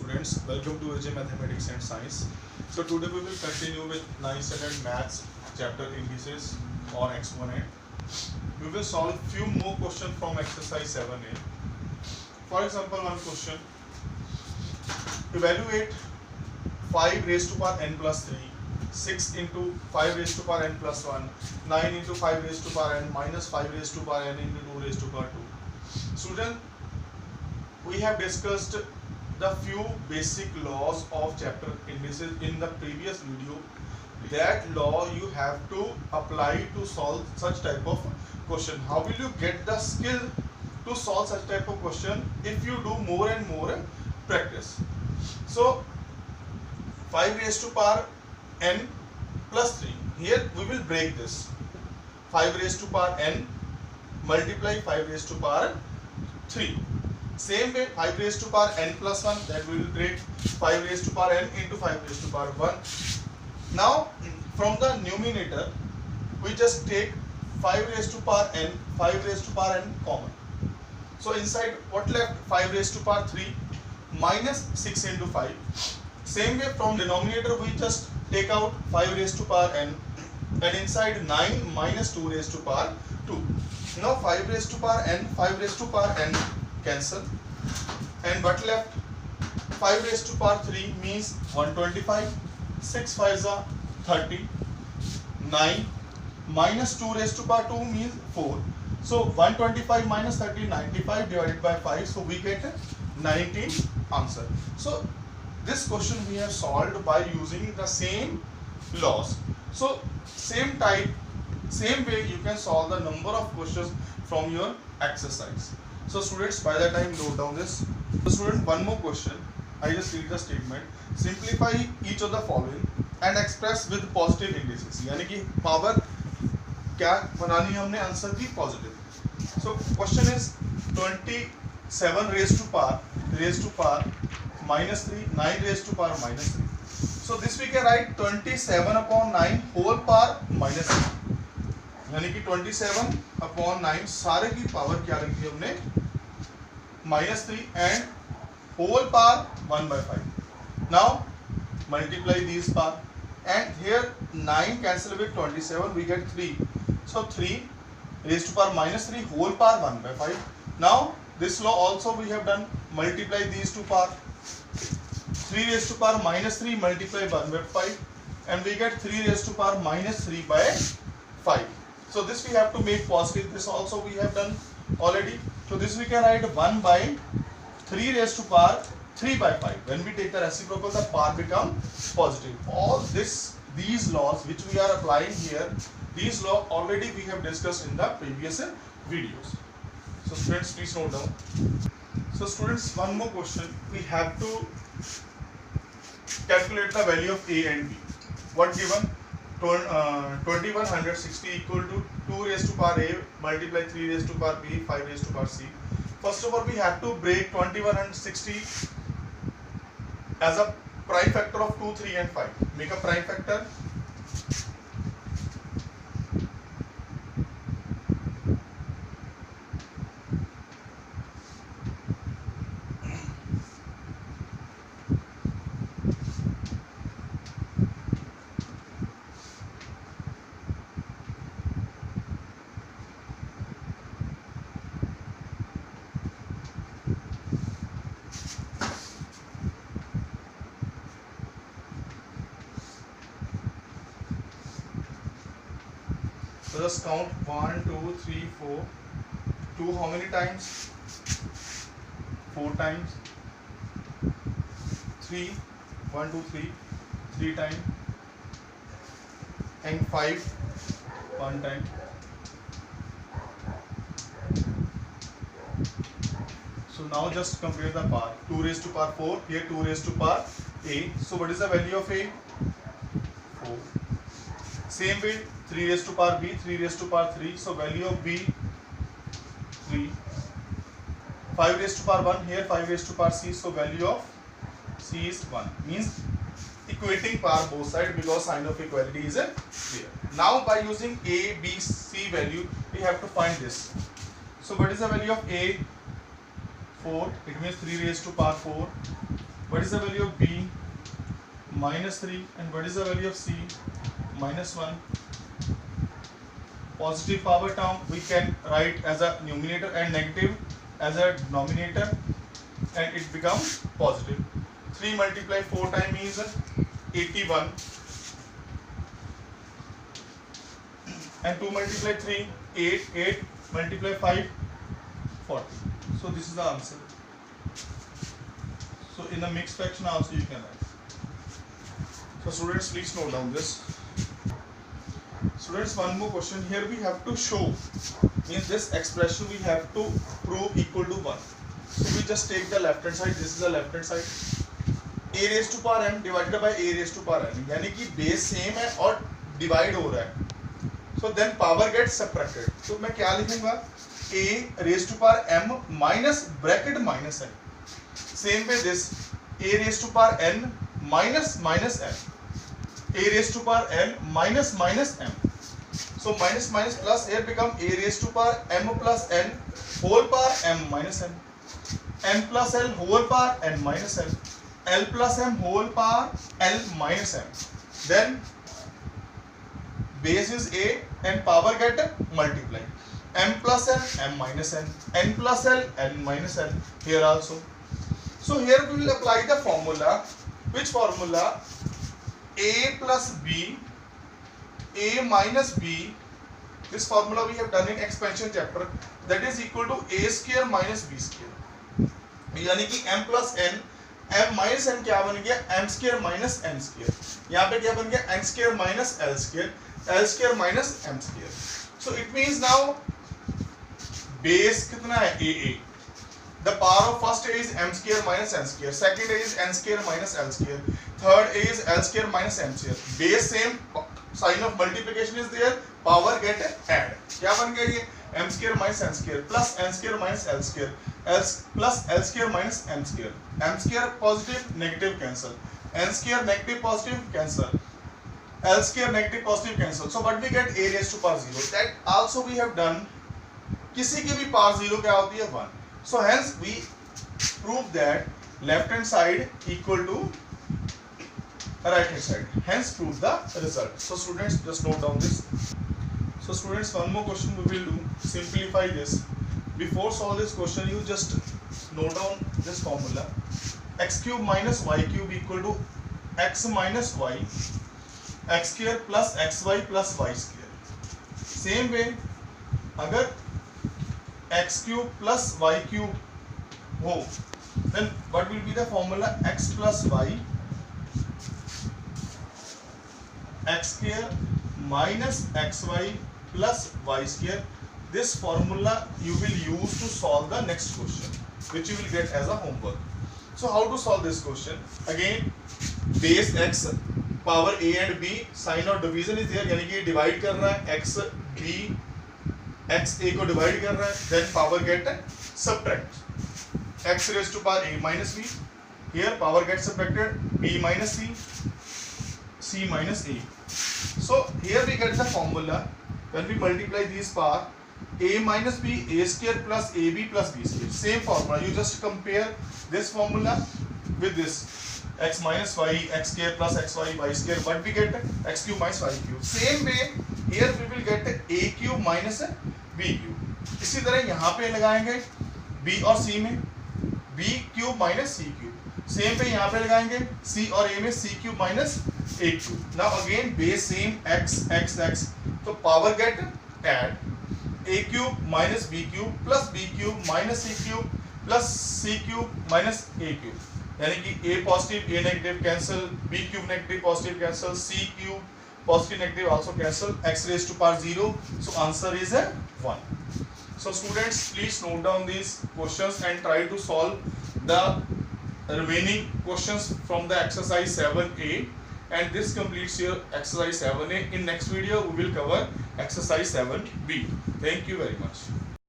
students, welcome to AJ Mathematics and Science. So today we will continue with 9th standard maths chapter indices or exponent. We will solve few more questions from exercise 7a. For example, one question: evaluate 5 raised to power n plus 3, 6 into 5 raised to power n plus 1, 9 into 5 raised to power n minus 5 raised to power n into 2 raised to power 2. Student, we have discussed the few basic laws of chapter indices in the previous video. That law you have to apply to solve such type of question. How will you get the skill to solve such type of question? If you do more and more practice. So 5 raised to power n plus 3. Here we will break this. 5 raised to power n multiply 5 raised to power 3. Same way 5 raised to power n plus 1, that we will break 5 raised to power n into 5 raised to power 1. Now from the numerator we just take 5 raised to power n, 5 raised to power n common. So inside what left? 5 raised to power 3 minus 6 into 5. Same way from denominator we just take out 5 raised to power n, and inside 9 minus 2 raised to power 2. Now 5 raised to power n, 5 raised to power n cancel, and what left? 5 raised to power 3 means 125, 6 5s are 30, 9 minus 2 raised to power 2 means 4. So 125 minus 30, 95 divided by 5, so we get 19 answer. So this question we have solved by using the same laws. So same type, same way you can solve the number of questions from your exercise. So students, by the time note down this. So student, one more question. I just read the statement. Simplify each of the following and express with positive indices. यानी कि power क्या बनानी है हमने answer की positive. So question is 27 raised to power minus 3, 9 raised to power minus 3. So this we can write 27 upon 9 whole power minus 3. यानी कि 27 upon 9 सारे की पावर क्या लिखी हमने minus 3 and whole power 1 by 5. Now multiply these power, and here 9 cancel with 27, we get 3. So 3 raised to power minus 3 whole power 1 by 5. Now this law also we have done. Multiply these two power. 3 raised to power minus 3 multiply 1 by 5, and we get 3 raised to power minus 3 by 5. So this we have to make positive. This also we have done already. So this we can write 1 by 3 raised to power 3 by 5. When we take the reciprocal, the power become positive. All these laws which we are applying here, these law already we have discussed in the previous videos. So students, please note down. So students, one more question. We have to calculate the value of a and b. What given? 2160 equal to 2 raised to power a multiply 3 raised to power b, 5 raised to power c. First of all, we have to break 2160 as a prime factor of 2, 3 and 5. Make a prime factor. So just count 1, 2, 3, 4. 2 how many times? 4 times. 3, 1, 2, 3, 3 times. And 5, 1 time. So now just compare the power. 2 raised to power 4. Here 2 raised to power a. So what is the value of a? 4. Same way 3 raised to power b, 3 raised to power 3. So value of b 3. 5 raised to power 1. Here 5 raised to power c. So value of c is 1. Means equating power both sides because sign of equality is there. Now by using a, b, c value, we have to find this. So what is the value of a? 4. It means 3 raised to power 4. what is the value of B? Minus 3. And what is the value of C? Minus 1. Positive power term we can write as a numerator and negative as a denominator, and it becomes positive. 3 multiplied 4 times is 81, and 2 multiplied 3 8, 8 multiplied 5 40. So this is the answer. So in the mixed fraction also you can write. So students, please note down this. Students, one more question. Here we have to show, means this expression we have to prove equal to 1. So we just take the left hand side. This is the left hand side. A raised to power m divided by a raised to power n, यानी कि base same है और divide हो रहा है. So then power gets subtracted. तो मैं क्या लिखूंगा? A raised to power m minus bracket minus n. Same way this a raised to power n minus minus n. A raised to power n minus minus m. So minus minus plus here become a raised to power m plus n whole power m minus n. M plus l whole power n minus n. L plus m whole power l minus m. Then base is a and power get multiplied. M plus n, m minus n. N plus l, n minus n. Here also. So here we will apply the formula. Which formula? A plus b, a minus b. This formula we have done in expansion chapter. That is equal to a square minus b square. यानी कि m plus n, m minus n क्या बन गया? m square minus n square. यहाँ पे क्या बन गया? n square minus l square, l square minus m square. So it means now base कितना है? a. The power of first a is m square minus n square. Second a is n square minus l square. Third a is l square minus m square. Base same, sign of multiplication is there. Power get add. क्या बन गया ये? m square minus n square plus n square minus l square. L plus l square minus m square. M square positive, negative cancel. N square negative positive cancel. L square negative positive cancel. So what we get? A raised to power 0. That also we have done. किसी की भी power 0 क्या होती है? 1. So hence we prove that left hand side equal to right hand side. Hence prove the result. So students, just note down this. So students, one more question we will do. Simplify this. Before solve this question, you just note down this formula. X cube minus y cube equal to x minus y, x square plus xy plus y square. Same way, अगर x cube plus y cube हो, then what will be the formula? X plus y, x square minus xy plus y square. This formula you will use to solve the next question, which you will get as a homework. So how to solve this question? Again, base x, power a and b, sign of division is there, यानी कि divide कर रहा है x b, x a को divide कर रहा है, then power get subtract. X raised to power a minus b, here power gets subtracted, b minus c, c minus a. So here we get the formula. When we multiply these power, a minus b, a square plus ab plus b square. Same formula. You just compare this formula with this. X minus y, x square plus xy, y square. What we get? X cube minus y cube. Same way, here we will get a cube minus b cube. इसी तरह यहाँ पे लगाएंगे b और c में b cube minus c cube. Same पे यहाँ पे लगाएंगे c और a में c cube minus a cube. Now again base same x x x. तो power get add a cube minus b cube plus b cube minus c cube plus c cube minus a cube. यानी कि a positive a negative cancel, b cube negative positive cancel, c cube positive negative also cancel, x raised to power 0. So answer is a 1. So students, please note down these questions and try to solve the remaining questions from the exercise 7a, and this completes your exercise 7a. In next video we will cover exercise 7b. Thank you very much.